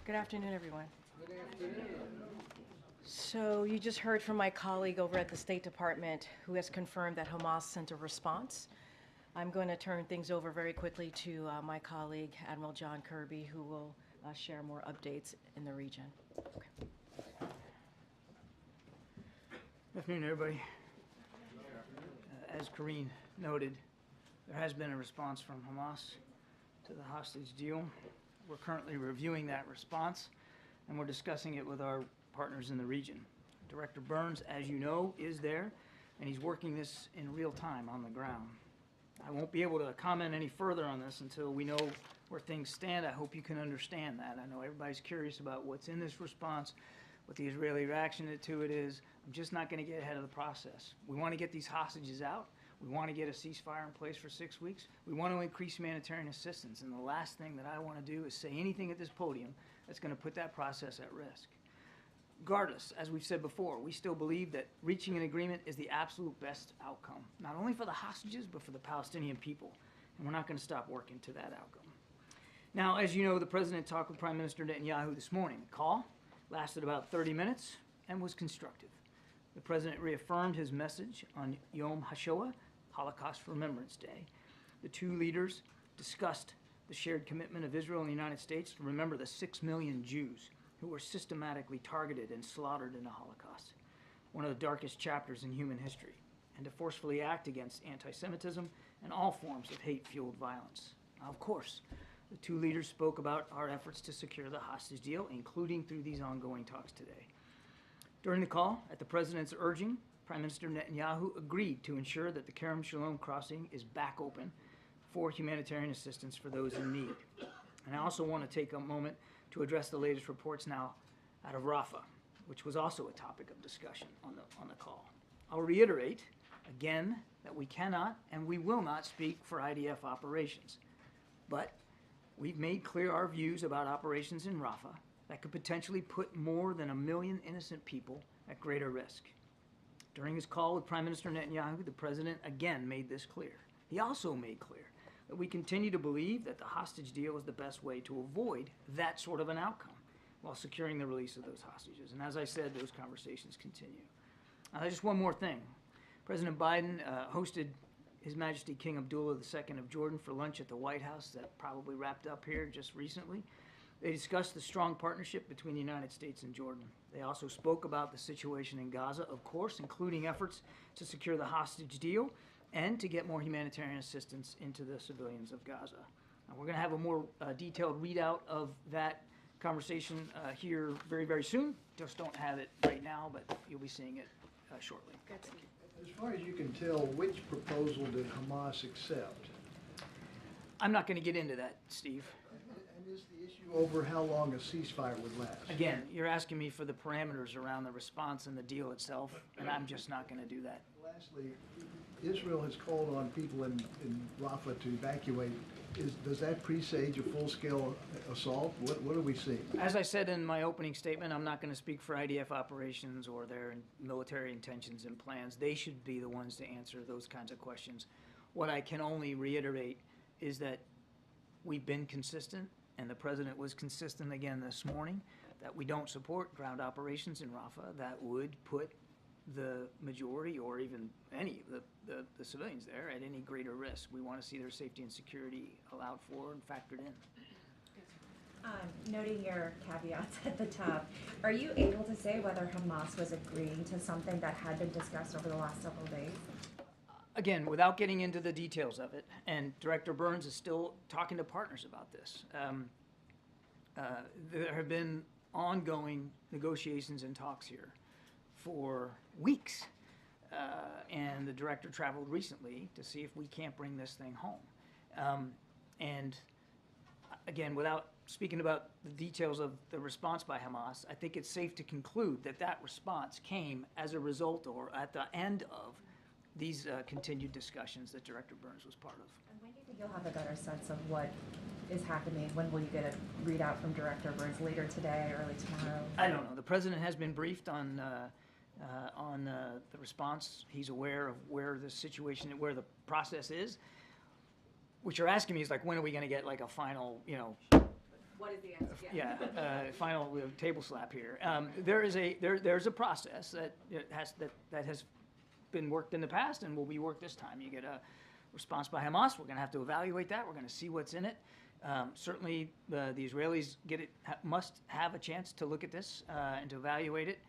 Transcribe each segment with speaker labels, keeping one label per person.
Speaker 1: Good afternoon, everyone. Good afternoon. So you just heard from my colleague over at the State Department who has confirmed that Hamas sent a response. I'm going to turn things over very quickly to my colleague, Admiral John Kirby, who will share more updates in the region. Okay.
Speaker 2: Good afternoon, everybody. As Karine noted, there has been a response from Hamas to the hostage deal. We're currently reviewing that response, and we're discussing it with our partners in the region. Director Burns, as you know, is there, and he's working this in real time on the ground. I won't be able to comment any further on this until we know where things stand. I hope you can understand that. I know everybody's curious about what's in this response, what the Israeli reaction to it is. I'm just not going to get ahead of the process. We want to get these hostages out. We want to get a ceasefire in place for 6 weeks. We want to increase humanitarian assistance. And the last thing that I want to do is say anything at this podium that's going to put that process at risk. Regardless, as we've said before, we still believe that reaching an agreement is the absolute best outcome, not only for the hostages, but for the Palestinian people. And we're not going to stop working to that outcome. Now, as you know, the President talked with Prime Minister Netanyahu this morning. The call lasted about 30 minutes and was constructive. The President reaffirmed his message on Yom HaShoah, Holocaust Remembrance Day. The two leaders discussed the shared commitment of Israel and the United States to remember the 6 million Jews who were systematically targeted and slaughtered in the Holocaust, one of the darkest chapters in human history, and to forcefully act against anti-Semitism and all forms of hate-fueled violence. Now, of course, the two leaders spoke about our efforts to secure the hostage deal, including through these ongoing talks today. During the call, at the President's urging, Prime Minister Netanyahu agreed to ensure that the Kerem Shalom crossing is back open for humanitarian assistance for those in need. And I also want to take a moment to address the latest reports now out of Rafah, which was also a topic of discussion on the call. I'll reiterate again that we cannot and we will not speak for IDF operations, but we've made clear our views about operations in Rafah that could potentially put more than 1 million innocent people at greater risk. During his call with Prime Minister Netanyahu, the President again made this clear. He also made clear that we continue to believe that the hostage deal is the best way to avoid that sort of an outcome while securing the release of those hostages. And as I said, those conversations continue. Just one more thing. President Biden hosted His Majesty King Abdullah II of Jordan for lunch at the White House. That probably wrapped up here just recently. They discussed the strong partnership between the United States and Jordan. They also spoke about the situation in Gaza, of course, including efforts to secure the hostage deal and to get more humanitarian assistance into the civilians of Gaza. Now, we're going to have a more detailed readout of that conversation here very, very soon. Just don't have it right now, but you'll be seeing it shortly. Thank you.
Speaker 3: As far as you can tell, which proposal did Hamas accept?
Speaker 2: I'm not going to get into that, Steve.
Speaker 3: And is the issue over how long a ceasefire would last?
Speaker 2: Again, you're asking me for the parameters around the response and the deal itself, and I'm just not going to do that.
Speaker 3: Lastly, Israel has called on people in Rafah to evacuate. Does that presage a full-scale assault? What are we seeing?
Speaker 2: As I said in my opening statement, I'm not going to speak for IDF operations or their military intentions and plans. They should be the ones to answer those kinds of questions. What I can only reiterate is that we've been consistent, and the President was consistent again this morning, that we don't support ground operations in Rafah that would put the majority or even any of the civilians there at any greater risk. We want to see their safety and security allowed for and factored in.
Speaker 4: Noting your caveats at the top, are you able to say whether Hamas was agreeing to something that had been discussed over the last several days?
Speaker 2: Again, without getting into the details of it, and Director Burns is still talking to partners about this, there have been ongoing negotiations and talks here for weeks, and the director traveled recently to see if we can't bring this thing home. And again, without speaking about the details of the response by Hamas, I think it's safe to conclude that that response came as a result or at the end of these continued discussions that Director Burns was part of.
Speaker 4: And when do you think you'll have a better sense of what is happening? When will you get a readout from Director Burns? Later today, early tomorrow?
Speaker 2: I don't know. The President has been briefed on the response. He's aware of where the situation, where the process is. What you're asking me is like, when are we going to get like a final,
Speaker 5: What is the answer?
Speaker 2: Final table slap here. There's a process that has been worked in the past and will be worked this time. You get a response by Hamas. We're going to have to evaluate that. We're going to see what's in it. Certainly, the Israelis must have a chance to look at this and to evaluate it.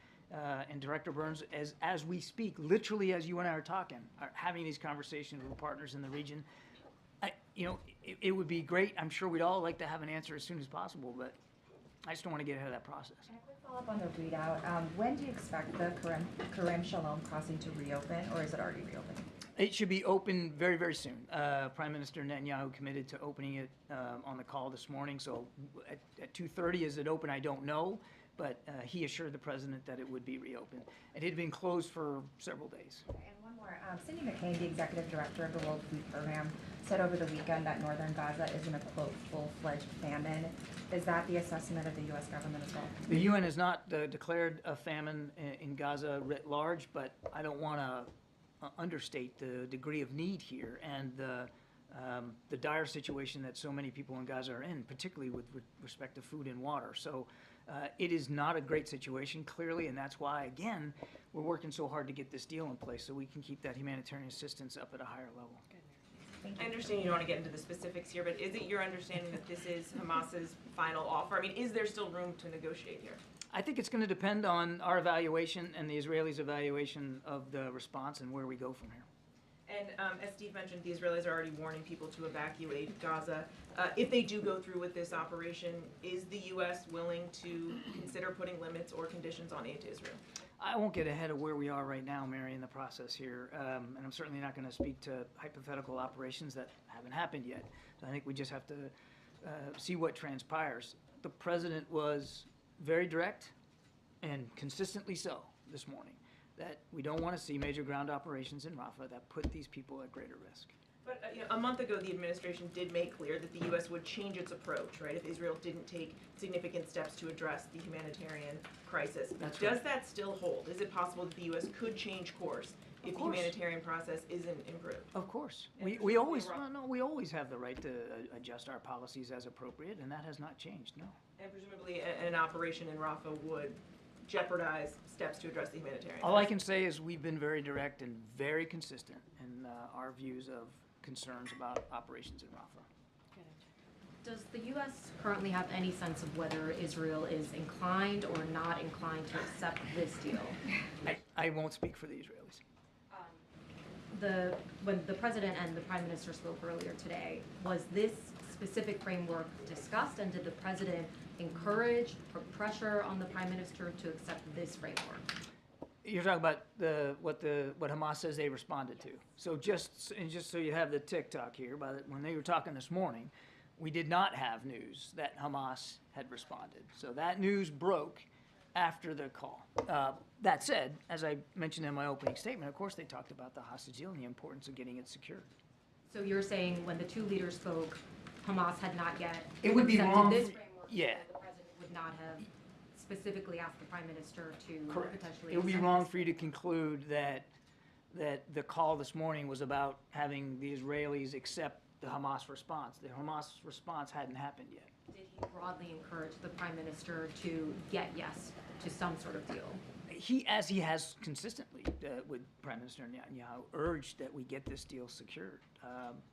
Speaker 2: And Director Burns, as we speak, literally as you and I are talking, are having these conversations with partners in the region. It would be great. I'm sure we'd all like to have an answer as soon as possible, but I just don't want to get ahead of that process.
Speaker 4: And a quick follow-up on the readout. When do you expect the Karine Shalom crossing to reopen, or is it already reopened?
Speaker 2: It should be open very, very soon. Prime Minister Netanyahu committed to opening it on the call this morning. So at 2:30, is it open? I don't know. But he assured the president that it would be reopened. It had been closed for several days.
Speaker 4: And one more. Cindy McCain, the executive director of the World Food Program, said over the weekend that northern Gaza is in a, quote, full-fledged famine. Is that the assessment of the U.S. government as well?
Speaker 2: The UN has not declared a famine in Gaza writ large, but I don't want to understate the degree of need here and the dire situation that so many people in Gaza are in, particularly with respect to food and water. So it is not a great situation, clearly, and that's why, again, we're working so hard to get this deal in place so we can keep that humanitarian assistance up at a higher level.
Speaker 5: I understand you don't want to get into the specifics here, but is it your understanding that this is Hamas's final offer? I mean, is there still room to negotiate here?
Speaker 2: I think it's going to depend on our evaluation and the Israelis' evaluation of the response and where we go from here.
Speaker 5: And as Steve mentioned, the Israelis are already warning people to evacuate Gaza. If they do go through with this operation, is the U.S. willing to consider putting limits or conditions on aid to Israel?
Speaker 2: I won't get ahead of where we are right now, Mary, in the process here. And I'm certainly not going to speak to hypothetical operations that haven't happened yet. So I think we just have to see what transpires. The president was very direct and consistently so this morning, that we don't want to see major ground operations in Rafah that put these people at greater risk.
Speaker 5: But a month ago, the administration did make clear that the U.S. would change its approach, right, if Israel didn't take significant steps to address the humanitarian crisis.
Speaker 2: That's
Speaker 5: Does
Speaker 2: right.
Speaker 5: that still hold? Is it possible that the U.S. could change course if the humanitarian process isn't improved?
Speaker 2: Of course.
Speaker 5: And
Speaker 2: We always,
Speaker 5: presumably
Speaker 2: we always have the right to adjust our policies as appropriate, and that has not changed, no.
Speaker 5: And presumably an operation in Rafah would jeopardize steps to address the humanitarian
Speaker 2: All I
Speaker 5: crisis.
Speaker 2: can say is we've been very direct and very consistent in our views of concerns about operations in Rafah.
Speaker 6: Does the U.S. currently have any sense of whether Israel is inclined or not inclined to accept this deal?
Speaker 2: I won't speak for the Israelis.
Speaker 6: When the president and the prime minister spoke earlier today, was this specific framework discussed, and did the president encourage or pressure on the prime minister to accept this framework?
Speaker 2: You're talking about what Hamas says they responded to. So just so you have the tick-tock here, when they were talking this morning, we did not have news that Hamas had responded. So that news broke after the call. That said, as I mentioned in my opening statement, of course they talked about the hostage deal and the importance of getting it secured.
Speaker 6: So you're saying when the two leaders spoke, Hamas had not yet
Speaker 2: It would be
Speaker 6: accepted
Speaker 2: wrong.
Speaker 6: this framework,
Speaker 2: Yeah.
Speaker 6: so the president would not have specifically asked the prime minister to
Speaker 2: Correct.
Speaker 6: potentially
Speaker 2: It would be
Speaker 6: accept
Speaker 2: wrong
Speaker 6: this.
Speaker 2: for you to conclude that the call this morning was about having the Israelis accept the Hamas response. The Hamas response hadn't happened yet.
Speaker 6: Did he broadly encourage the prime minister to get yes to some sort of deal?
Speaker 2: As he has consistently with Prime Minister Netanyahu, urged that we get this deal secured.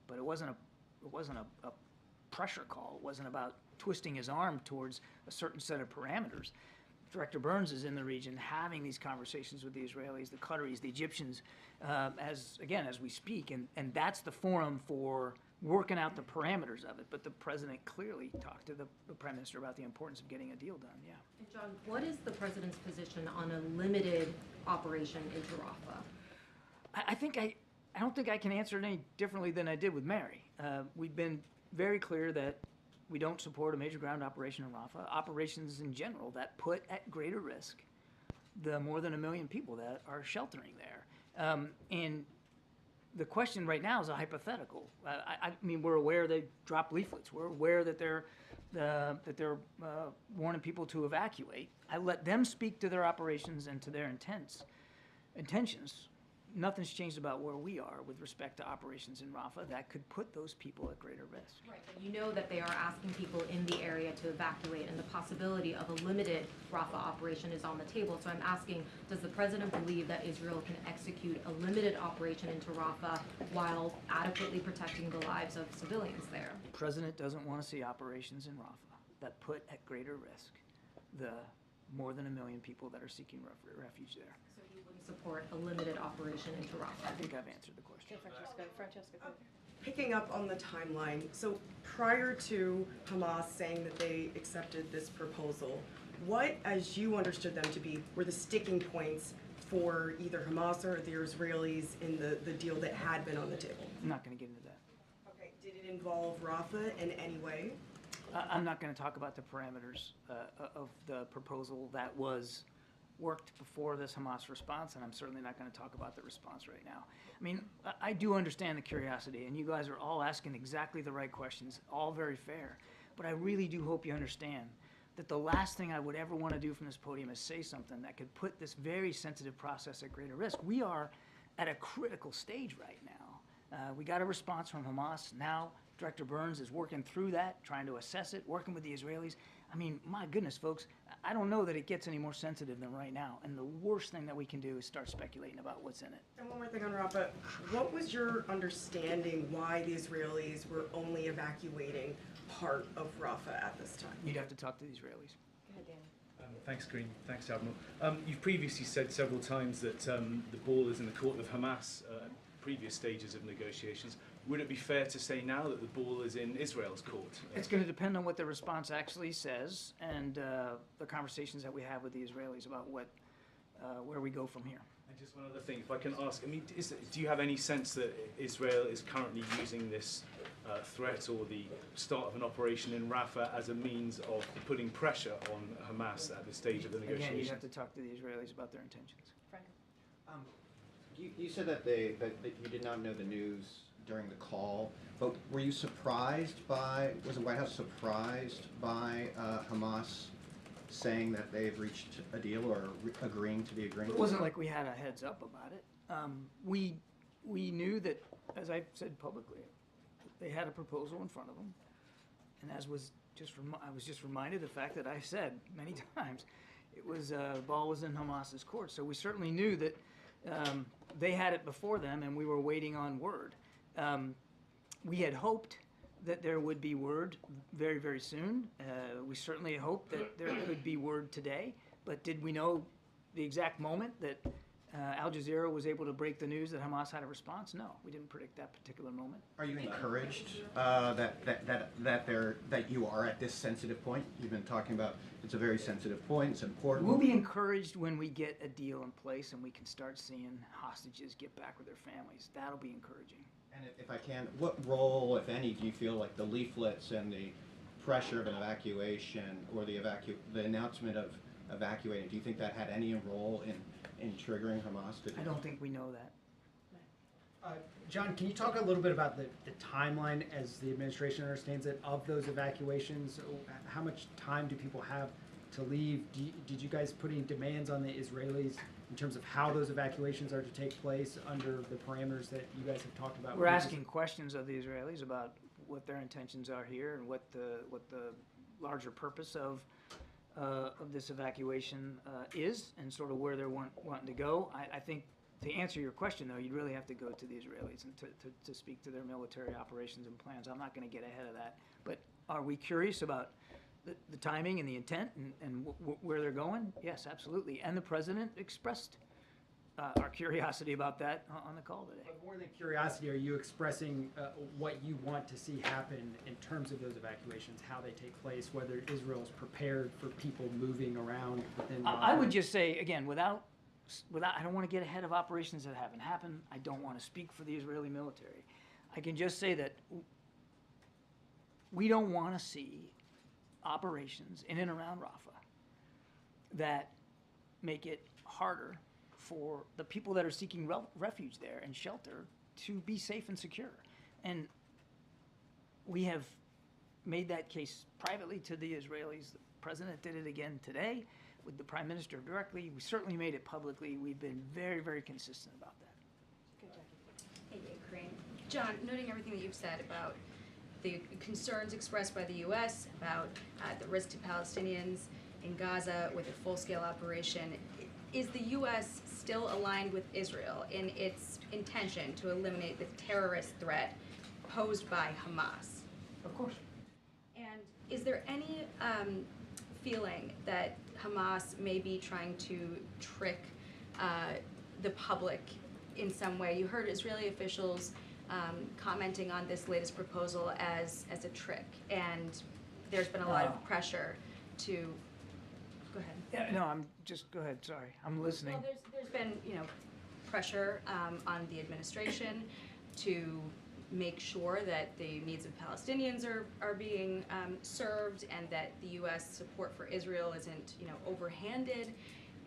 Speaker 2: But it wasn't a pressure call. It wasn't about twisting his arm towards a certain set of parameters. Director Burns is in the region having these conversations with the Israelis, the Qataris, the Egyptians, as we speak, and that's the forum for working out the parameters of it. But the president clearly talked to the prime minister about the importance of getting a deal done. Yeah.
Speaker 6: And John, what is the president's position on a limited operation into Rafah?
Speaker 2: I don't think I can answer it any differently than I did with Mary. We've been very clear that we don't support a major ground operation in Rafah. Operations in general that put at greater risk the more than 1 million people that are sheltering there. And the question right now is a hypothetical. I mean, we're aware they drop leaflets. We're aware that they're warning people to evacuate. I let them speak to their operations and to their intentions. nothing's changed about where we are with respect to operations in Rafah that could put those people at greater risk.
Speaker 6: Right, but you know that they are asking people in the area to evacuate, and the possibility of a limited Rafah operation is on the table. So I'm asking, does the president believe that Israel can execute a limited operation into Rafah while adequately protecting the lives of civilians there?
Speaker 2: The president doesn't want to see operations in Rafah that put at greater risk the more than 1 million people that are seeking refuge there.
Speaker 6: So you wouldn't support a limited operation into
Speaker 2: I
Speaker 6: Rafah?
Speaker 2: think I've answered the question.
Speaker 1: Okay, Francesca, go ahead.
Speaker 7: Picking up on the timeline, so prior to Hamas saying that they accepted this proposal, what, as you understood them to be, were the sticking points for either Hamas or the Israelis in the deal that had been on the table?
Speaker 2: I'm not going to get into that.
Speaker 7: Okay, did it involve Rafah in any way?
Speaker 2: I'm not going to talk about the parameters of the proposal that was worked before this Hamas response, and I'm certainly not going to talk about the response right now. I mean, I do understand the curiosity, and you guys are all asking exactly the right questions, all very fair. But I really do hope you understand that the last thing I would ever want to do from this podium is say something that could put this very sensitive process at greater risk. We are at a critical stage right now. We got a response from Hamas. Now Director Burns is working through that, trying to assess it, working with the Israelis. I mean, my goodness, folks, I don't know that it gets any more sensitive than right now. And the worst thing that we can do is start speculating about what's in it.
Speaker 7: And one more thing on Rafah, what was your understanding why the Israelis were only evacuating part of Rafah at this time?
Speaker 2: You'd have to talk to the Israelis.
Speaker 1: Go ahead, Dan.
Speaker 8: Thanks, Karine. Thanks, Admiral. You've previously said several times that the ball is in the court of Hamas at previous stages of negotiations. Would it be fair to say now that the ball is in Israel's court?
Speaker 2: It's going to depend on what the response actually says and the conversations that we have with the Israelis about where we go from here.
Speaker 8: And just one other thing, if I can ask, I mean, do you have any sense that Israel is currently using this threat or the start of an operation in Rafah as a means of putting pressure on Hamas at this stage of the negotiations?
Speaker 2: Again, you'd have to talk to the Israelis about their intentions.
Speaker 1: Franco.
Speaker 9: You said that you did not know the news during the call, but were you surprised by, was the White House surprised by Hamas saying that they've reached a deal or agreeing to the agreement?
Speaker 2: It wasn't like we had a heads up about it. We knew that, as I said publicly, they had a proposal in front of them, and as was I was just reminded of the fact that I said many times, it was ball was in Hamas's court. So we certainly knew that they had it before them, and we were waiting on word. We had hoped that there would be word very, very soon. We certainly hoped that there could be word today, but did we know the exact moment that Al Jazeera was able to break the news that Hamas had a response? No, we didn't predict that particular moment.
Speaker 9: Are you encouraged that you are at this sensitive point? You've been talking about it's a very sensitive point, it's important.
Speaker 2: We'll be encouraged when we get a deal in place and we can start seeing hostages get back with their families. That'll be encouraging.
Speaker 9: And if I can, what role, if any, do you feel like the leaflets and the pressure of an evacuation or the announcement of evacuating, do you think that had any role in triggering Hamas to do
Speaker 2: I don't think we know that.
Speaker 10: John, can you talk a little bit about the timeline, as the administration understands it, of those evacuations? How much time do people have to leave? Did you guys put any demands on the Israelis in terms of how those evacuations are to take place under the parameters that you guys have talked about?
Speaker 2: We're asking questions of the Israelis about what their intentions are here and what the larger purpose of this evacuation is, and sort of where they're wanting to go. I think to answer your question, though, you'd really have to go to the Israelis and to speak to their military operations and plans. I'm not going to get ahead of that. But are we curious about the timing and the intent and where they're going? Yes, absolutely. And the president expressed our curiosity about that on the call today.
Speaker 10: But more than curiosity, are you expressing what you want to see happen in terms of those evacuations, how they take place, whether Israel is prepared for people moving around within Rafah?
Speaker 2: I would just say, again, without, I don't want to get ahead of operations that haven't happened. I don't want to speak for the Israeli military. I can just say that we don't want to see operations in and around Rafah that make it harder for the people that are seeking refuge there and shelter to be safe and secure. And we have made that case privately to the Israelis. The president did it again today with the prime minister directly. We certainly made it publicly. We've been very, very consistent about that.
Speaker 11: John, noting everything that you've said about the concerns expressed by the U.S. about the risk to Palestinians in Gaza with a full-scale operation, is the U.S. still aligned with Israel in its intention to eliminate the terrorist threat posed by Hamas?
Speaker 2: Of course.
Speaker 11: And is there any feeling that Hamas may be trying to trick the public in some way? You heard Israeli officials commenting on this latest proposal as a trick, and there's been a lot of pressure to. Go ahead.
Speaker 2: Yeah, no, go ahead, sorry, I'm listening.
Speaker 11: Well, there's been, pressure on the administration to make sure that the needs of Palestinians are being served, and that the U.S. support for Israel isn't, overhanded.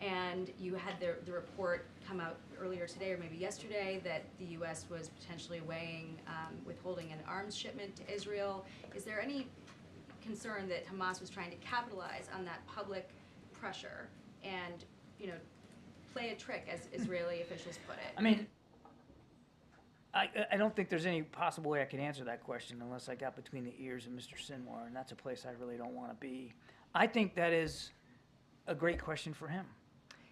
Speaker 11: And you had the report come out earlier today, or maybe yesterday, that the U.S. was potentially weighing withholding an arms shipment to Israel. Is there any concern that Hamas was trying to capitalize on that public pressure and, play a trick, as Israeli officials put it?
Speaker 2: I mean, I don't think there's any possible way I could answer that question unless I got between the ears of Mr. Sinwar, and that's a place I really don't want to be. I think that is a great question for him.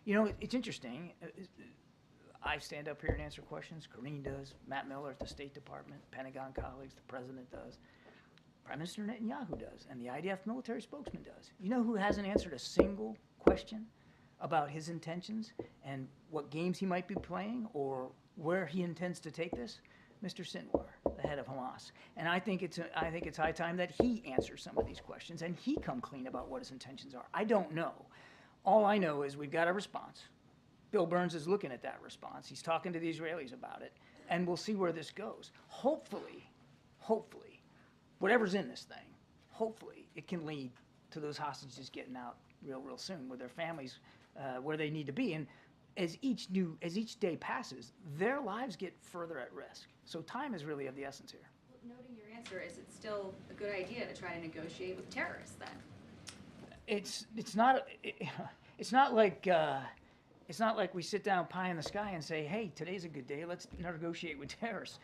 Speaker 2: It's interesting. I stand up here and answer questions. Karine does. Matt Miller at the State Department, Pentagon colleagues, the President does. Prime Minister Netanyahu does, and the IDF military spokesman does. You know who hasn't answered a single question about his intentions and what games he might be playing or where he intends to take this? Mr. Sinwar, the head of Hamas. And I think it's high time that he answers some of these questions and he come clean about what his intentions are. I don't know. All I know is we've got a response. Bill Burns is looking at that response. He's talking to the Israelis about it, and we'll see where this goes. Hopefully, whatever's in this thing, hopefully it can lead to those hostages getting out real soon with their families where they need to be. And as each day passes, their lives get further at risk. So time is really of the essence here.
Speaker 11: Well, noting your answer, is it still a good idea to try to negotiate with terrorists then?
Speaker 2: It's not like we sit down pie in the sky and say, hey, today's a good day, let's negotiate with terrorists.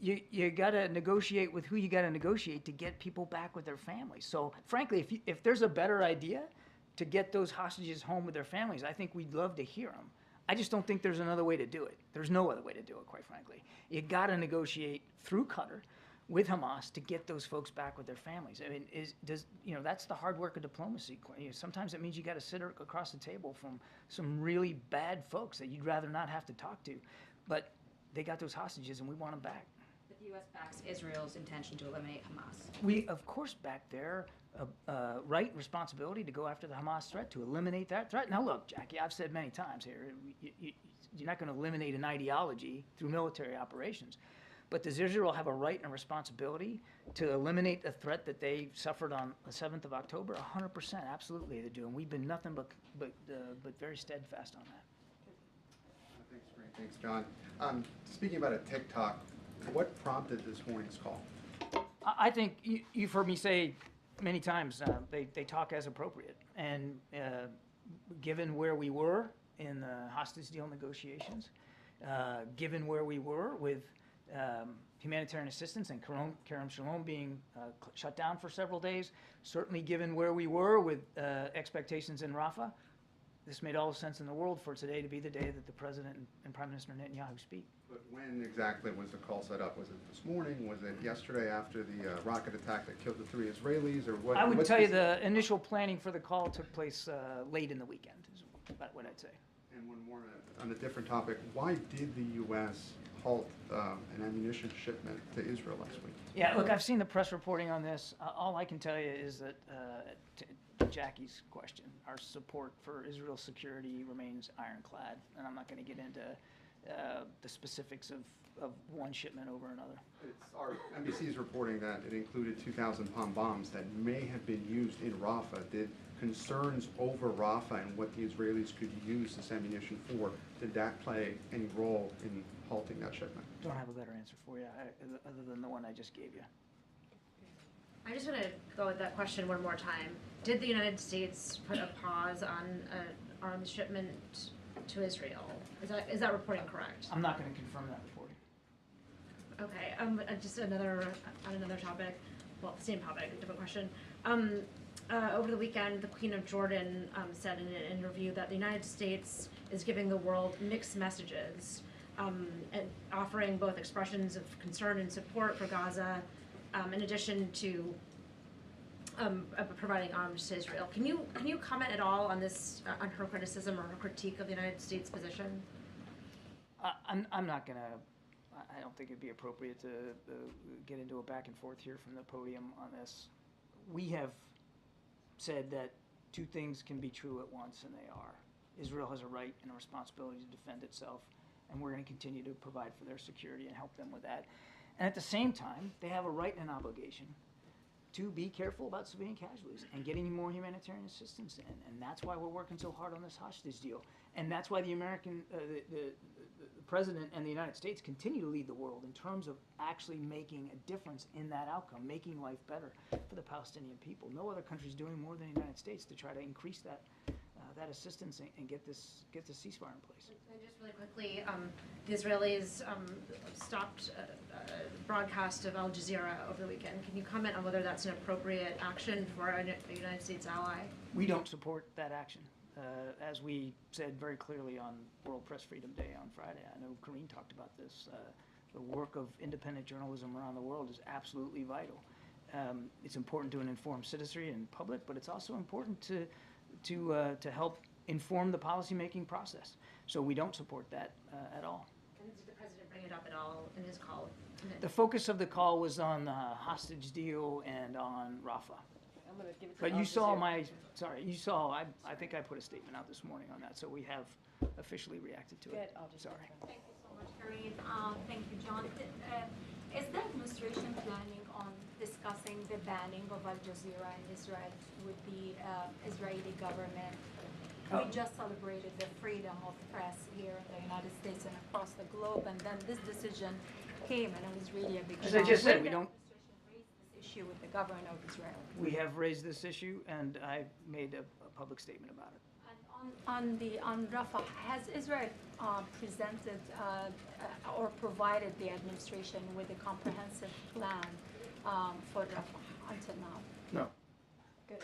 Speaker 2: You got to negotiate with who you got to negotiate to get people back with their families. So frankly, if there's a better idea to get those hostages home with their families, I think we'd love to hear them. I just don't think there's another way to do it. There's no other way to do it, quite frankly. You got to negotiate through Qatar with Hamas to get those folks back with their families. I mean, that's the hard work of diplomacy. Sometimes it means you got to sit across the table from some really bad folks that you'd rather not have to talk to, but they got those hostages and we want them back.
Speaker 11: But the U.S. backs Israel's intention to eliminate Hamas.
Speaker 2: We, of course, back their right and responsibility to go after the Hamas threat, to eliminate that threat. Now, look, Jackie, I've said many times here, you're not going to eliminate an ideology through military operations. But does Israel have a right and a responsibility to eliminate the threat that they suffered on the 7th of October? 100%, absolutely they do. And we've been nothing but very steadfast on that.
Speaker 12: Thanks, Grant. Thanks, John. Speaking about a TikTok, what prompted this morning's call?
Speaker 2: I think you've heard me say many times, they talk as appropriate. And given where we were in the hostage deal negotiations, given where we were with humanitarian assistance and Kerem Shalom being shut down for several days, certainly given where we were with expectations in Rafah, this made all the sense in the world for today to be the day that the President and Prime Minister Netanyahu speak.
Speaker 12: But when exactly was the call set up? Was it this morning? Was it yesterday after the rocket attack that killed the 3 Israelis? Or what?
Speaker 2: I would tell you the initial planning for the call took place late in the weekend, is about what I'd say.
Speaker 12: And one more on a different topic. Why did the U.S. halt an ammunition shipment to Israel last week?
Speaker 2: Yeah, look, I've seen the press reporting on this. All I can tell you is that, to Jackie's question, our support for Israel's security remains ironclad, and I'm not going to get into the specifics of one shipment over another.
Speaker 12: Our NBC is reporting that it included 2,000-pound bombs that may have been used in Rafah. Did concerns over Rafah and what the Israelis could use this ammunition for, did that play any role in halting that shipment?
Speaker 2: Don't have a better answer for you other than the one I just gave you.
Speaker 13: I just want to go with that question one more time. Did the United States put a pause on an arms shipment to Israel? Is that reporting correct?
Speaker 2: I'm not going to confirm that reporting.
Speaker 13: Okay, just on another topic, well, same topic, different question. Over the weekend, the Queen of Jordan said in an interview that the United States is giving the world mixed messages, and offering both expressions of concern and support for Gaza, in addition to providing arms to Israel. Can you comment at all on this, on her criticism or her critique of the United States position?
Speaker 2: I'm not gonna. I don't think it'd be appropriate to get into a back and forth here from the podium on this. We have said that two things can be true at once, and they are. Israel has a right and a responsibility to defend itself, and we're going to continue to provide for their security and help them with that. And at the same time, they have a right and an obligation to be careful about civilian casualties and getting more humanitarian assistance in. And that's why we're working so hard on this hostage deal. And that's why the President and the United States continue to lead the world in terms of actually making a difference in that outcome, making life better for the Palestinian people. No other country is doing more than the United States to try to increase that assistance and get this ceasefire in place.
Speaker 13: And just really quickly, the Israelis stopped broadcast of Al Jazeera over the weekend. Can you comment on whether that's an appropriate action for a United States ally?
Speaker 2: We don't support that action. As we said very clearly on World Press Freedom Day on Friday, I know Karine talked about this, the work of independent journalism around the world is absolutely vital. It's important to an informed citizenry and public, but it's also important to help inform the policymaking process. So we don't support that at all.
Speaker 13: And did the President bring it up at all in his call?
Speaker 2: The focus of the call was on the hostage deal and on Rafah.
Speaker 1: I'm going to give it to
Speaker 2: But you
Speaker 1: Al
Speaker 2: saw
Speaker 1: Jazeera.
Speaker 2: I think I put a statement out this morning on that, so we have officially reacted to
Speaker 1: Good,
Speaker 2: it.
Speaker 1: Al Jazeera.
Speaker 2: Sorry.
Speaker 14: Thank you so much, Karine. Thank you, John. Is the administration planning on discussing the banning of Al Jazeera in Israel with the Israeli government? We just celebrated the freedom of press here in the United States and across the globe, and then this decision came, and it was really a big shock.
Speaker 2: As I just said, we don't.
Speaker 14: This issue with the government of Israel.
Speaker 2: We have raised this issue, and I made a public statement about it.
Speaker 14: And on Rafah, has Israel presented or provided the administration with a comprehensive plan for Rafah until now?
Speaker 2: No.
Speaker 14: Good.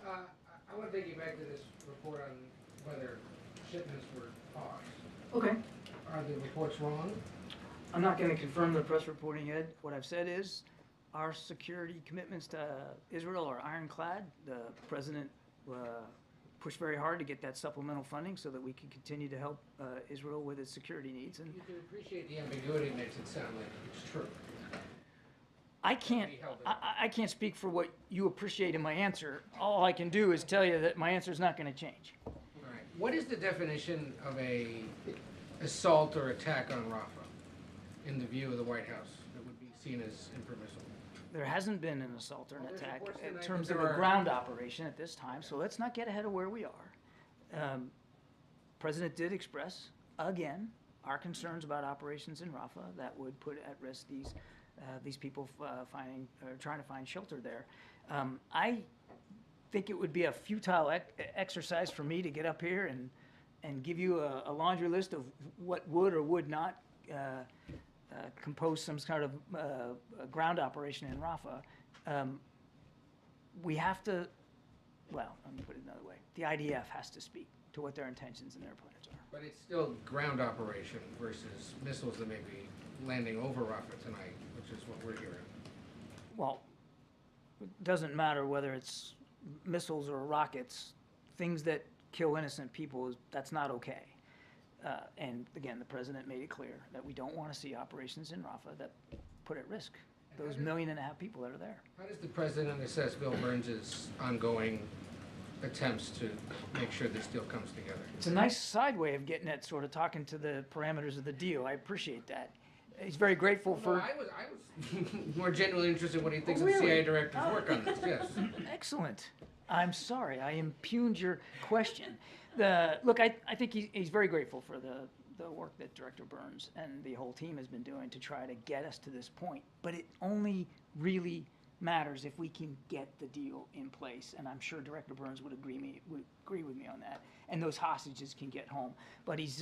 Speaker 15: I want to take you back to this report on whether shipments were paused.
Speaker 2: Okay.
Speaker 15: Are the reports wrong?
Speaker 2: I'm not going to confirm the press reporting, Ed. What I've said is our security commitments to Israel are ironclad. The president pushed very hard to get that supplemental funding so that we can continue to help Israel with its security needs. And
Speaker 15: You can appreciate the ambiguity makes it sound like it's true.
Speaker 2: I can't speak for what you appreciate in my answer. All I can do is tell you that my answer is not going to change.
Speaker 15: All right. What is the definition of a assault or attack on Rafah in the view of the White House that would be seen as impermissible?
Speaker 2: There hasn't been an assault or an attack
Speaker 15: reports
Speaker 2: in
Speaker 15: tonight
Speaker 2: terms
Speaker 15: that
Speaker 2: of
Speaker 15: there
Speaker 2: a
Speaker 15: are-
Speaker 2: ground operation at this time, so let's not get ahead of where we are. President did express, again, our concerns about operations in Rafah that would put at risk these people trying to find shelter there. I think it would be a futile exercise for me to get up here and give you a laundry list of what would or would not compose some kind of ground operation in Rafah. We have to, well, let me put it another way. The IDF has to speak to what their intentions and their plans are.
Speaker 15: But it's still ground operation versus missiles that may be landing over Rafah tonight, which is what we're hearing.
Speaker 2: Well, it doesn't matter whether it's missiles or rockets, things that kill innocent people, that's not okay. And again, the president made it clear that we don't want to see operations in Rafah that put at risk those 1.5 million people that are there.
Speaker 15: How does the president assess Bill Burns' ongoing attempts to make sure this deal comes together?
Speaker 2: It's a nice side way of getting at sort of talking to the parameters of the deal. I appreciate that. He's very grateful for.
Speaker 15: No, I was more genuinely interested in what he thinks
Speaker 2: Oh,
Speaker 15: of
Speaker 2: really?
Speaker 15: CIA director's work on this. Yes.
Speaker 2: Excellent. I'm sorry, I impugned your question. Look, I think he's very grateful for the work that Director Burns and the whole team has been doing to try to get us to this point. But it only really matters if we can get the deal in place, and I'm sure Director Burns would agree with me on that. And those hostages can get home. But he's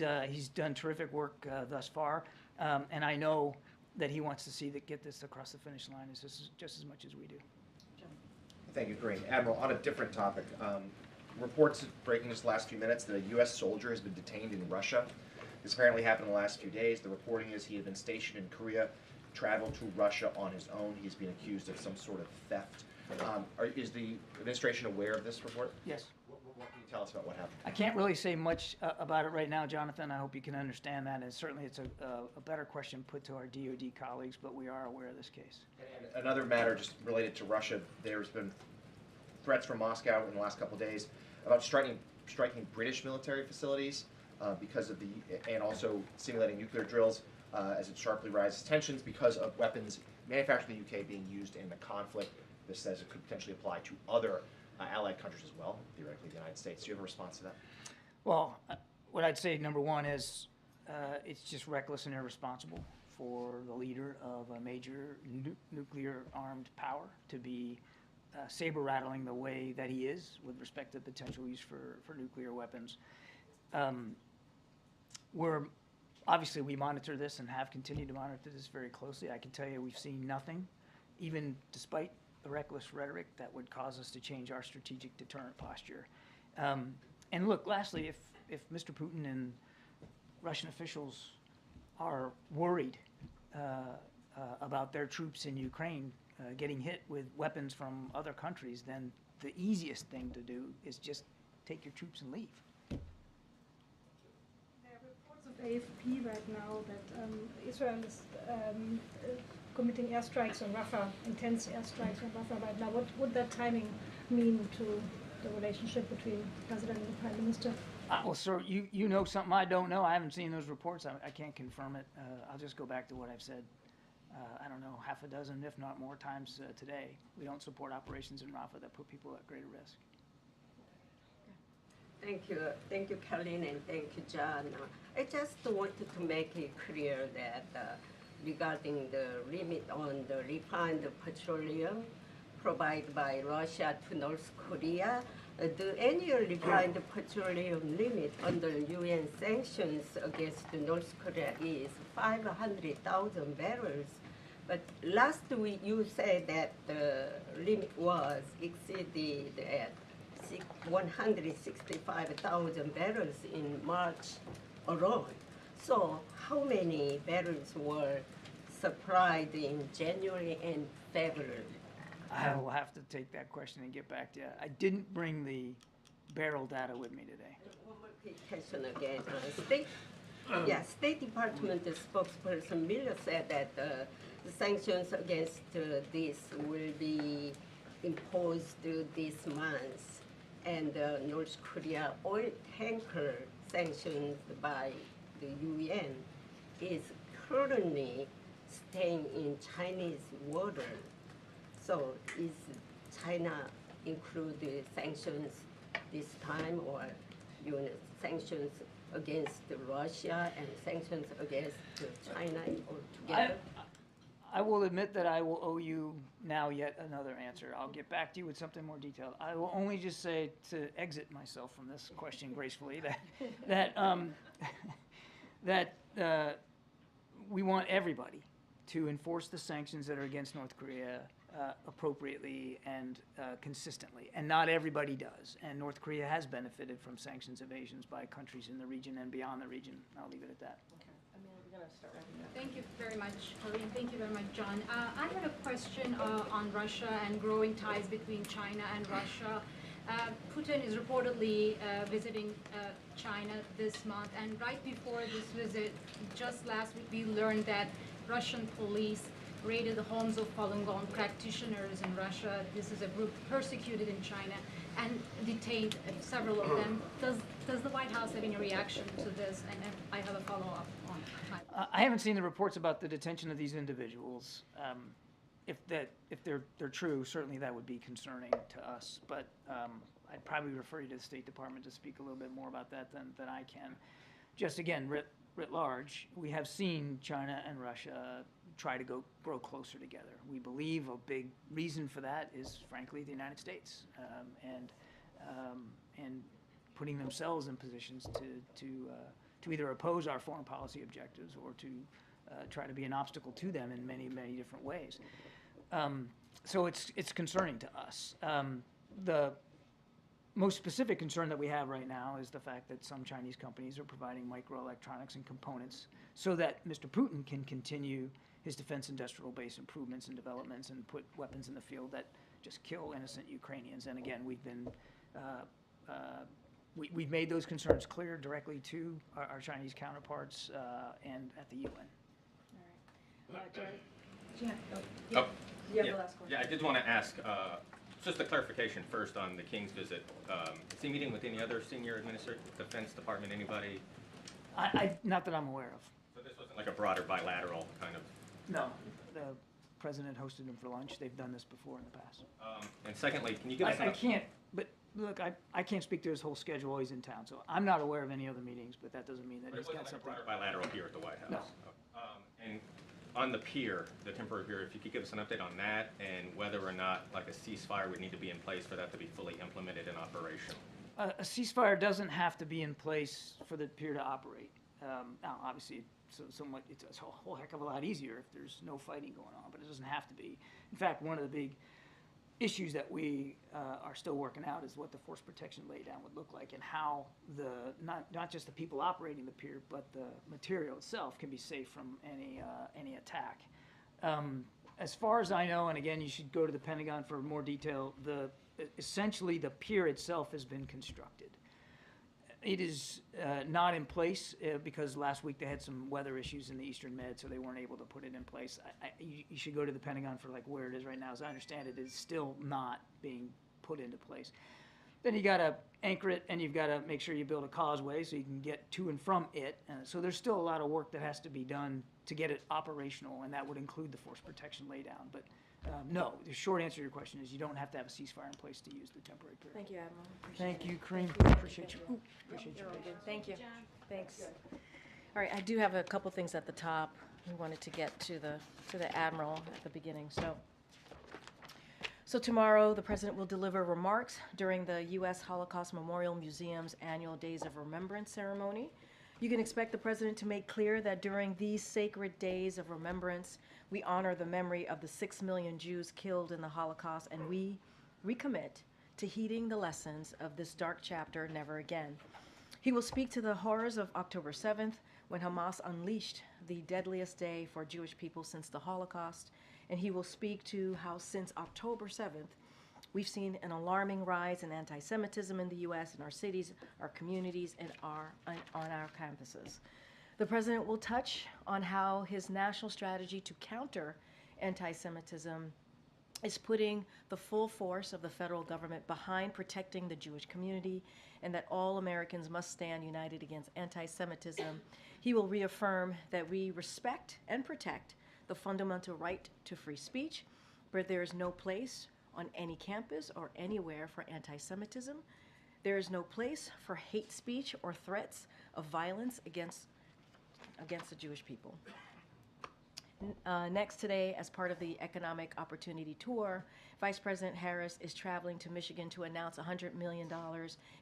Speaker 2: done terrific work thus far, and I know that he wants to see that get this across the finish line is just as much as we do.
Speaker 16: Thank you, Karine. Admiral, on a different topic, reports breaking this last few minutes that a U.S. soldier has been detained in Russia. This apparently happened in the last few days. The reporting is he had been stationed in Korea, traveled to Russia on his own. He's been accused of some sort of theft. Is the administration aware of this report?
Speaker 2: Yes.
Speaker 16: What can you tell us about what happened?
Speaker 2: I can't really say much about it right now, Jonathan. I hope you can understand that. And certainly it's a better question put to our DoD colleagues, but we are aware of this case.
Speaker 16: And another matter just related to Russia, there's been threats from Moscow in the last couple of days about striking British military facilities because of and also simulating nuclear drills as it sharply rises tensions because of weapons manufactured in the UK being used in the conflict. This says it could potentially apply to other allied countries as well, theoretically the United States. Do you have a response to that?
Speaker 2: Well, what I'd say, number one, is it's just reckless and irresponsible for the leader of a major nuclear-armed power to be saber-rattling the way that he is with respect to potential use for nuclear weapons. Obviously, we monitor this and have continued to monitor this very closely. I can tell you we've seen nothing, even despite the reckless rhetoric, that would cause us to change our strategic deterrent posture. And look, lastly, if Mr. Putin and Russian officials are worried about their troops in Ukraine getting hit with weapons from other countries, then the easiest thing to do is just take your troops and leave.
Speaker 17: There are reports of AFP right now that Israel is committing airstrikes on Rafah, intense airstrikes on Rafah right now. What would that timing mean to the relationship between the President and the Prime Minister?
Speaker 2: Well, sir, you know something I don't know. I haven't seen those reports. I can't confirm it. I'll just go back to what I've said. I don't know, half a dozen, if not more times today. We don't support operations in Rafah that put people at greater risk.
Speaker 18: Thank you, Karine, and thank you, John. I just wanted to make it clear that regarding the limit on the refined petroleum provided by Russia to North Korea, the annual refined petroleum limit under UN sanctions against North Korea is 500,000 barrels. But last week you said that the limit was exceeded at 165,000 barrels in March alone. So how many barrels were supplied in January and February?
Speaker 2: I will have to take that question and get back to you. I didn't bring the barrel data with me today.
Speaker 18: One more quick question again. State Department spokesperson Miller said that the sanctions against this will be imposed this month, and North Korea oil tanker sanctioned by the UN is currently staying in Chinese water. So is China include the sanctions this time, or sanctions against Russia and sanctions against China altogether?
Speaker 2: I will admit that I will owe you now yet another answer. I'll get back to you with something more detailed. I will only just say, to exit myself from this question gracefully, that we want everybody to enforce the sanctions that are against North Korea appropriately and consistently, and not everybody does. And North Korea has benefited from sanctions evasions by countries in the region and beyond the region. I'll leave it at that.
Speaker 6: Thank you very much, Karine. Thank you very much, John. I had a question on Russia and growing ties between China and Russia. Putin is reportedly visiting China this month, and right before this visit, just last week, we learned that Russian police raided the homes of Falun Gong practitioners in Russia. This is a group persecuted in China, and detained several of them. Does the White House have any reaction to this? And I have a follow-up on my...
Speaker 2: I haven't seen the reports about the detention of these individuals. If they're true, certainly that would be concerning to us. But I'd probably refer you to the State Department to speak a little bit more about that than I can. Just again, writ large, we have seen China and Russia try to grow closer together. We believe a big reason for that is, frankly, the United States and putting themselves in positions to either oppose our foreign policy objectives or to try to be an obstacle to them in many, many different ways. So it's concerning to us. The most specific concern that we have right now is the fact that some Chinese companies are providing microelectronics and components so that Mr. Putin can continue his defense industrial base improvements and developments and put weapons in the field that just kill innocent Ukrainians. And again, we've made those concerns clear directly to our Chinese counterparts and at the UN.
Speaker 1: Jan,
Speaker 19: Oh,
Speaker 1: you have the last question.
Speaker 19: Yeah, I did want to ask, just a clarification first on the King's visit. Is he meeting with any other senior administrative, Defense Department, anybody?
Speaker 2: Not that I'm aware of.
Speaker 19: So this wasn't like a broader bilateral kind of?
Speaker 2: No. The president hosted them for lunch. They've done this before in the past.
Speaker 19: And secondly, can you give us
Speaker 2: I can't, but look, I can't speak to his whole schedule. He's in town, so I'm not aware of any other meetings, but that doesn't mean that he's got something.
Speaker 19: Broader bilateral here at the White House?
Speaker 2: No.
Speaker 19: And on the pier, the temporary pier, if you could give us an update on that and whether or not like a ceasefire would need to be in place for that to be fully implemented in operation.
Speaker 2: A ceasefire doesn't have to be in place for the pier to operate. Now, obviously, it's a whole heck of a lot easier if there's no fighting going on, but it doesn't have to be. In fact, one of the big issues that we are still working out is what the force protection laydown would look like and how not just the people operating the pier, but the material itself can be safe from any attack. As far as I know, and again, you should go to the Pentagon for more detail, essentially the pier itself has been constructed. It is not in place because last week they had some weather issues in the Eastern Med, so they weren't able to put it in place. You should go to the Pentagon for like where it is right now. As I understand it, it's still not being put into place. Then you got to anchor it, and you've got to make sure you build a causeway so you can get to and from it. So there's still a lot of work that has to be done to get it operational, and that would include the force protection laydown. But no, the short answer to your question is you don't have to have a ceasefire in place to use the temporary pier.
Speaker 1: Thank you, Admiral.
Speaker 2: Thank you, Karine. Appreciate you. Appreciate you.
Speaker 1: Thank you. Thanks. All right, I do have a couple things at the top. We wanted to get to the Admiral at the beginning. So tomorrow, the President will deliver remarks during the U.S. Holocaust Memorial Museum's annual Days of Remembrance ceremony. You can expect the President to make clear that during these sacred days of remembrance, we honor the memory of the 6 million Jews killed in the Holocaust, and we recommit to heeding the lessons of this dark chapter never again. He will speak to the horrors of October 7th, when Hamas unleashed the deadliest day for Jewish people since the Holocaust, and he will speak to how since October 7th, we've seen an alarming rise in anti-Semitism in the U.S., in our cities, our communities, and on our campuses. The President will touch on how his national strategy to counter anti-Semitism is putting the full force of the federal government behind protecting the Jewish community, and that all Americans must stand united against anti-Semitism. He will reaffirm that we respect and protect the fundamental right to free speech, but there is no place on any campus or anywhere for anti-Semitism. There is no place for hate speech or threats of violence against the Jewish people. Next today, as part of the Economic Opportunity Tour, Vice President Harris is traveling to Michigan to announce $100 million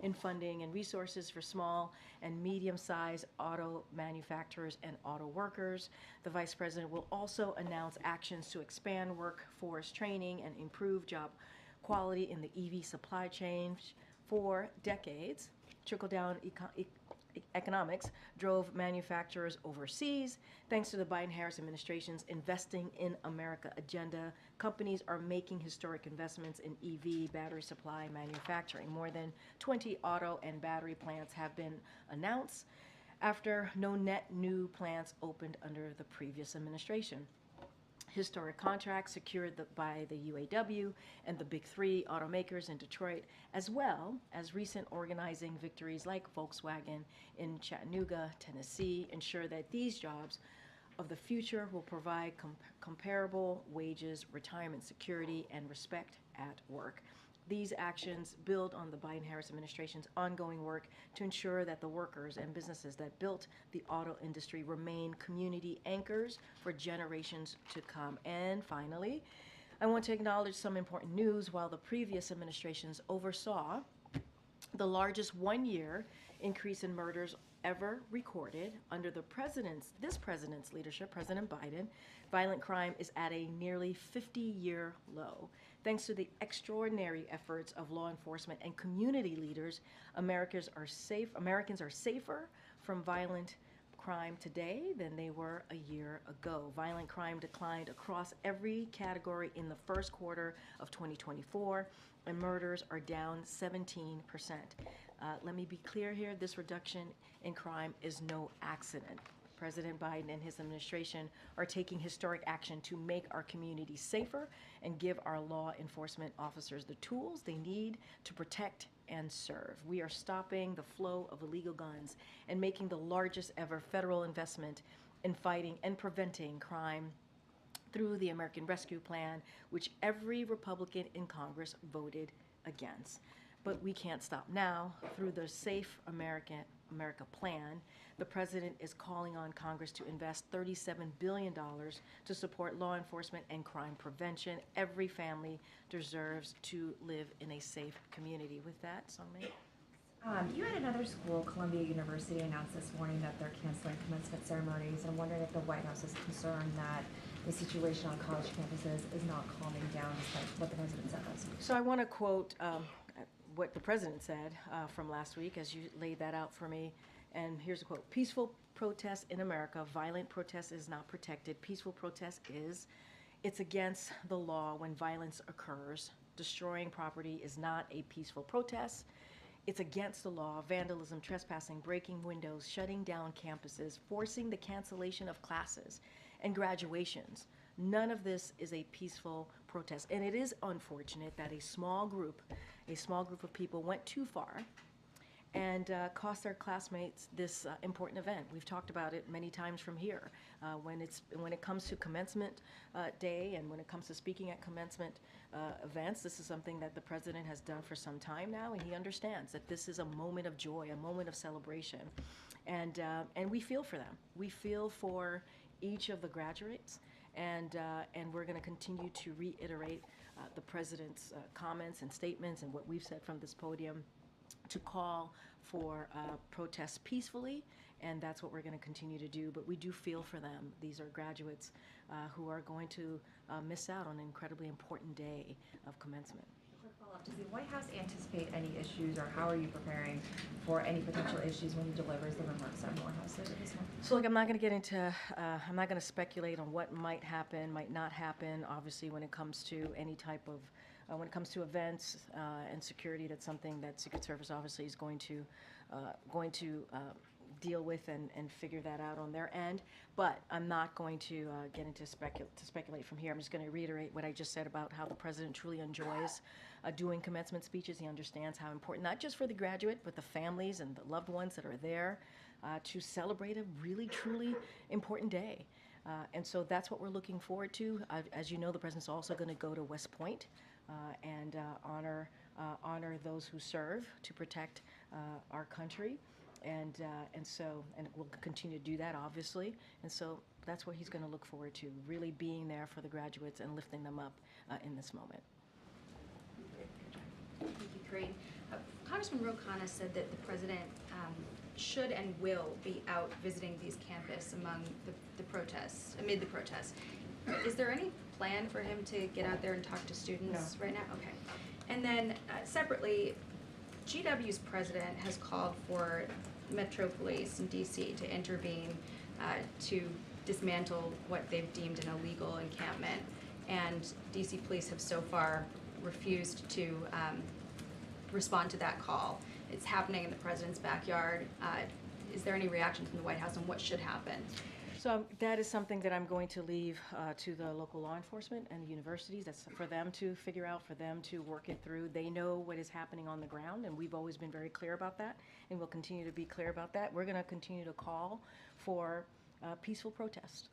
Speaker 1: in funding and resources for small and medium-sized auto manufacturers and auto workers. The Vice President will also announce actions to expand workforce training and improve job quality in the EV supply chain. For decades, trickle-down economics drove manufacturers overseas. Thanks to the Biden-Harris administration's Investing in America agenda, companies are making historic investments in EV battery supply manufacturing. More than 20 auto and battery plants have been announced after no net new plants opened under the previous administration. Historic contracts secured by the UAW and the Big Three automakers in Detroit, as well as recent organizing victories like Volkswagen in Chattanooga, Tennessee, ensure that these jobs of the future will provide comparable wages, retirement security, and respect at work. These actions build on the Biden-Harris administration's ongoing work to ensure that the workers and businesses that built the auto industry remain community anchors for generations to come. And finally, I want to acknowledge some important news. While the previous administrations oversaw the largest one-year increase in murders ever recorded under this president's leadership, President Biden. Violent crime is at a nearly 50-year low. Thanks to the extraordinary efforts of law enforcement and community leaders, Americans are safer from violent crime today than they were a year ago. Violent crime declined across every category in the first quarter of 2024, and murders are down 17%. Let me be clear here, this reduction in crime is no accident. President Biden and his administration are taking historic action to make our communities safer and give our law enforcement officers the tools they need to protect and serve. We are stopping the flow of illegal guns and making the largest ever federal investment in fighting and preventing crime through the American Rescue Plan, which every Republican in Congress voted against. But we can't stop now. Through the Safe America Plan, the president is calling on Congress to invest $37 billion to support law enforcement and crime prevention. Every family deserves to live in a safe community. With that, Songmei.
Speaker 4: You had another school, Columbia University, announced this morning that they're canceling commencement ceremonies. I'm wondering if the White House is concerned that the situation on college campuses is not calming down despite what the president said last week.
Speaker 1: So I want to quote what the president said from last week as you laid that out for me. And here's a quote: "Peaceful protest in America, violent protest is not protected. Peaceful protest is. It's against the law when violence occurs. Destroying property is not a peaceful protest. It's against the law. Vandalism, trespassing, breaking windows, shutting down campuses, forcing the cancellation of classes and graduations. None of this is a peaceful protest." And it is unfortunate that a small group of people went too far and cost their classmates this important event. We've talked about it many times from here. When it comes to commencement day and when it comes to speaking at commencement events, this is something that the president has done for some time now, and he understands that this is a moment of joy, a moment of celebration, and we feel for them. We feel for each of the graduates, and we're going to continue to reiterate the president's comments and statements and what we've said from this podium to call for protests peacefully, and that's what we're going to continue to do. But we do feel for them. These are graduates who are going to miss out on an incredibly important day of commencement.
Speaker 4: Quick follow-up: does the White House anticipate any issues, or how are you preparing for any potential issues when he delivers the remarks at Morehouse later this month?
Speaker 1: So look, I'm not going to get into, I'm not going to speculate on what might happen, might not happen. Obviously, when it comes to any type of when it comes to events and security, that's something that Secret Service obviously is going to deal with and figure that out on their end. But I'm not going to get into speculate from here. I'm just going to reiterate what I just said about how the president truly enjoys doing commencement speeches. He understands how important, not just for the graduate, but the families and the loved ones that are there to celebrate a really, truly important day. And so that's what we're looking forward to. As you know, the president's also going to go to West Point and honor those who serve to protect our country, and we'll continue to do that, obviously. And so that's what he's going to look forward to, really being there for the graduates and lifting them up in this moment.
Speaker 11: Thank you, Karine. Congressman Ro Khanna said that the president should and will be out visiting these campuses amid the protests. Is there any plan for him to get out there and talk to students right now? Okay. And then separately, GW's president has called for Metro Police in D.C. to intervene to dismantle what they've deemed an illegal encampment. And D.C. police have so far refused to respond to that call. It's happening in the president's backyard. Is there any reaction from the White House on what should happen?
Speaker 1: So that is something that I'm going to leave to the local law enforcement and the universities. That's for them to figure out, for them to work it through. They know what is happening on the ground, and we've always been very clear about that, and we'll continue to be clear about that. We're going to continue to call for peaceful protest.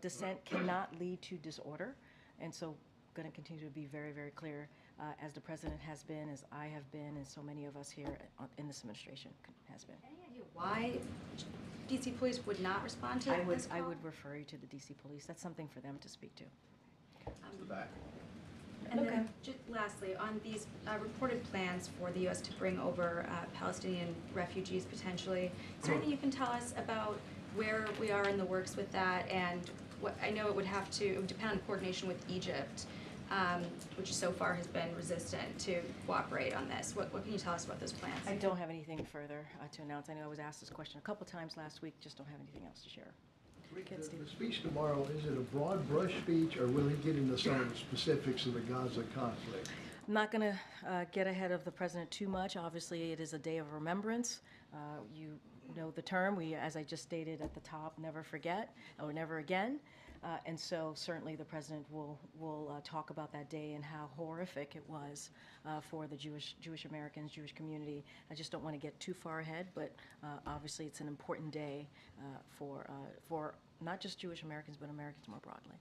Speaker 1: Dissent cannot lead to disorder, and so I'm going to continue to be very, very clear, as the president has been, as I have been, and so many of us here in this administration has been.
Speaker 11: Any idea why D.C. police would not respond to this call?
Speaker 1: I would refer you to the D.C. police. That's something for them to speak to.
Speaker 9: The back.
Speaker 11: And
Speaker 1: Okay.
Speaker 11: then, lastly, on these reported plans for the U.S. to bring over Palestinian refugees potentially, is there anything you can tell us about where we are in the works with that? And what I know it would depend on coordination with Egypt, which so far has been resistant to cooperate on this. What can you tell us about those plans?
Speaker 1: I don't have anything further to announce. I know I was asked this question a couple times last week, just don't have anything else to share.
Speaker 3: The speech tomorrow, is it a broad brush speech, or will he get into some of the specifics of the Gaza conflict?
Speaker 1: I'm not going to get ahead of the president too much. Obviously, it is a day of remembrance. You know the term. We, as I just stated at the top, never forget or never again. And so certainly the president will talk about that day and how horrific it was for the Jewish Americans, Jewish community. I just don't want to get too far ahead, but obviously it's an important day for not just Jewish Americans, but Americans more broadly.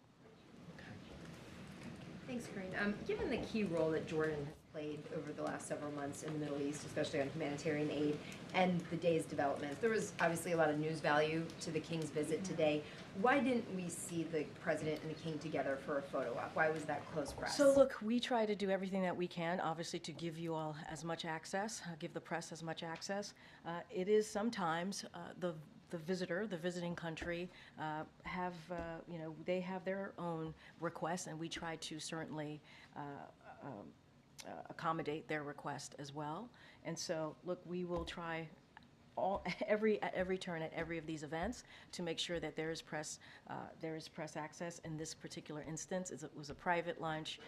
Speaker 20: Thanks, Karine. Given the key role that Jordan has played over the last several months in the Middle East, especially on humanitarian aid, and the day's developments, there was obviously a lot of news value to the King's visit today. Why didn't we see the President and the King together for a photo op? Why was that close press?
Speaker 1: So look, we try to do everything that we can, obviously, to give you all as much access, give the press as much access. It is sometimes the visiting country, they have their own requests, and we try to certainly accommodate their request as well. And so, look, we will try at every turn at every of these events to make sure that there is press access. In this particular instance, it was a private lunch,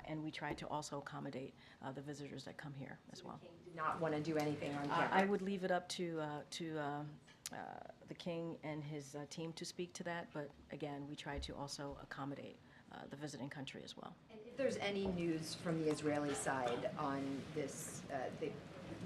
Speaker 1: and we try to also accommodate the visitors that come here as well.
Speaker 20: The King did not want to do anything on camera.
Speaker 1: I would leave it up to the King and his team to speak to that, but again, we try to also accommodate the visiting country as well.
Speaker 20: And if there's any news from the Israeli side on this,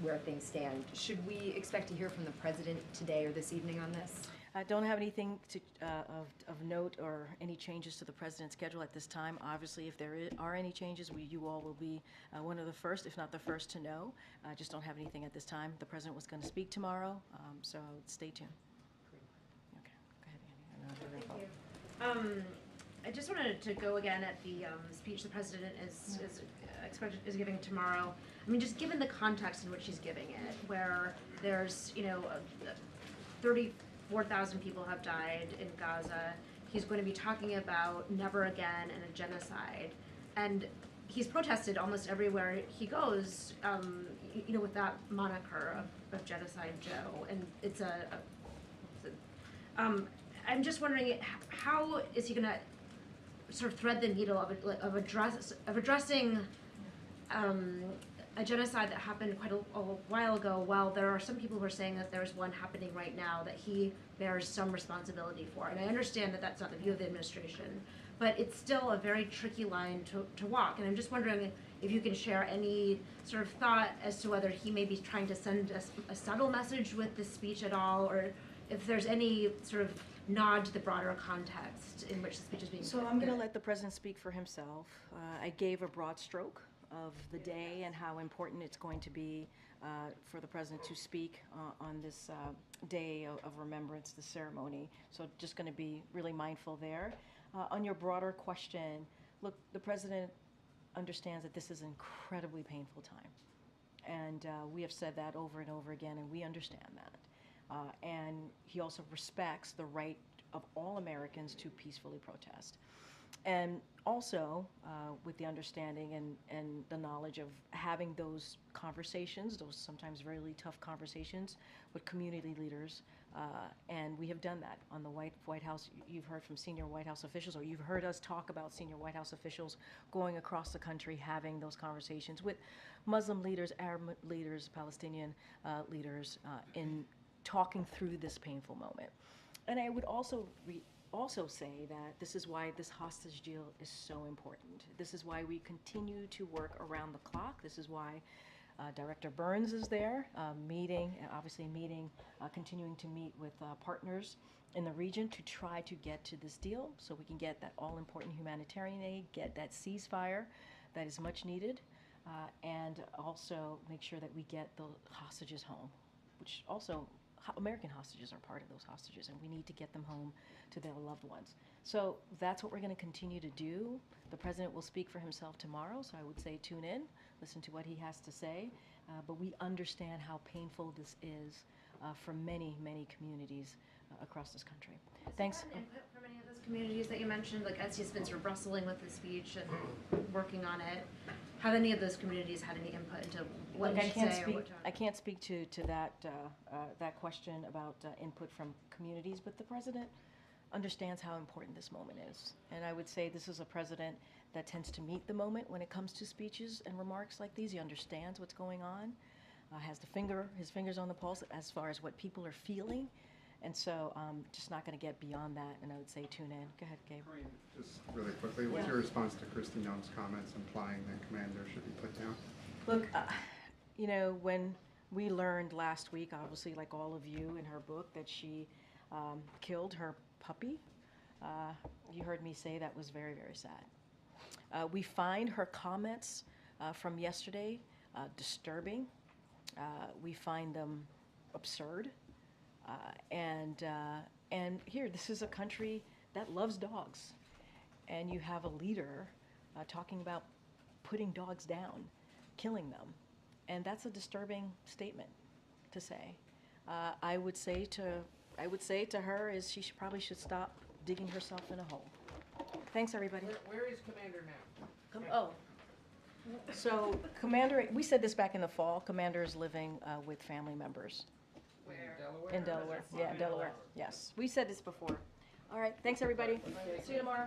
Speaker 20: where things stand, should we expect to hear from the President today or this evening on this?
Speaker 1: I don't have anything of note or any changes to the president's schedule at this time. Obviously, if there are any changes, you all will be one of the first, if not the first, to know. I just don't have anything at this time. The president was going to speak tomorrow, so stay tuned. Okay, go ahead, Annie.
Speaker 13: Thank you. I just wanted to go again at the speech the president is giving tomorrow. I mean, just given the context in which he's giving it, where there's 34,000 people have died in Gaza. He's going to be talking about never again and a genocide, and he's protested almost everywhere he goes. With that moniker of Genocide Joe, and it's I'm just wondering, how is he going to sort of thread the needle of addressing a genocide that happened quite a while ago, while there are some people who are saying that there's one happening right now that he bears some responsibility for. And I understand that that's not the view of the administration, but it's still a very tricky line to walk. And I'm just wondering if you can share any sort of thought as to whether he may be trying to send a subtle message with this speech at all, or if there's any sort of nod to the broader context in which the speech is being
Speaker 1: So I'm going to let the president speak for himself. I gave a broad stroke of the day and how important it's going to be for the president to speak on this day of remembrance, the ceremony. So just going to be really mindful there. On your broader question, look, the president understands that this is an incredibly painful time. And we have said that over and over again, and we understand that. And he also respects the right of all Americans to peacefully protest. And also with the understanding and the knowledge of having those conversations, those sometimes really tough conversations with community leaders. And we have done that on the White House. You've heard from senior White House officials, or you've heard us talk about senior White House officials going across the country having those conversations with Muslim leaders, Arab leaders, Palestinian leaders in talking through this painful moment. And I would also say that this is why this hostage deal is so important. This is why we continue to work around the clock. This is why Director Burns is there, continuing to meet with partners in the region to try to get to this deal so we can get that all-important humanitarian aid, get that ceasefire that is much needed, and also make sure that we get the hostages home, which also American hostages are part of those hostages, and we need to get them home to their loved ones. So that's what we're going to continue to do. The president will speak for himself tomorrow, so I would say tune in, listen to what he has to say. But we understand how painful this is for many, many communities across this country. Thanks.
Speaker 13: Input from any of those communities that you mentioned, like as he's been sort of wrestling with the speech and working on it, have any of those communities had any input into what
Speaker 1: Look,
Speaker 13: you should say or what to?
Speaker 1: I can't speak to that question about input from communities, but the president understands how important this moment is. And I would say this is a president that tends to meet the moment when it comes to speeches and remarks like these. He understands what's going on, has his fingers on the pulse as far as what people are feeling. And so just not going to get beyond that, and I would say tune in. Go ahead, Gabe.
Speaker 12: Just really quickly, what's your response to Kristi Noem's comments implying that commander should be put down?
Speaker 1: Look, you know, when we learned last week, obviously like all of you in her book, that she killed her puppy, you heard me say that was very, very sad. We find her comments from yesterday disturbing. We find them absurd. And here, this is a country that loves dogs. And you have a leader talking about putting dogs down, killing them. And that's a disturbing statement to say. I would say to her is she probably should stop digging herself in a hole. Thanks, everybody.
Speaker 15: Where is Commander now?
Speaker 1: Oh. So Commander, we said this back in the fall, Commander is living with family members.
Speaker 15: Where? Delaware?
Speaker 1: In Delaware, yeah, Delaware, yes. We said this before. All right, thanks, everybody. See you tomorrow.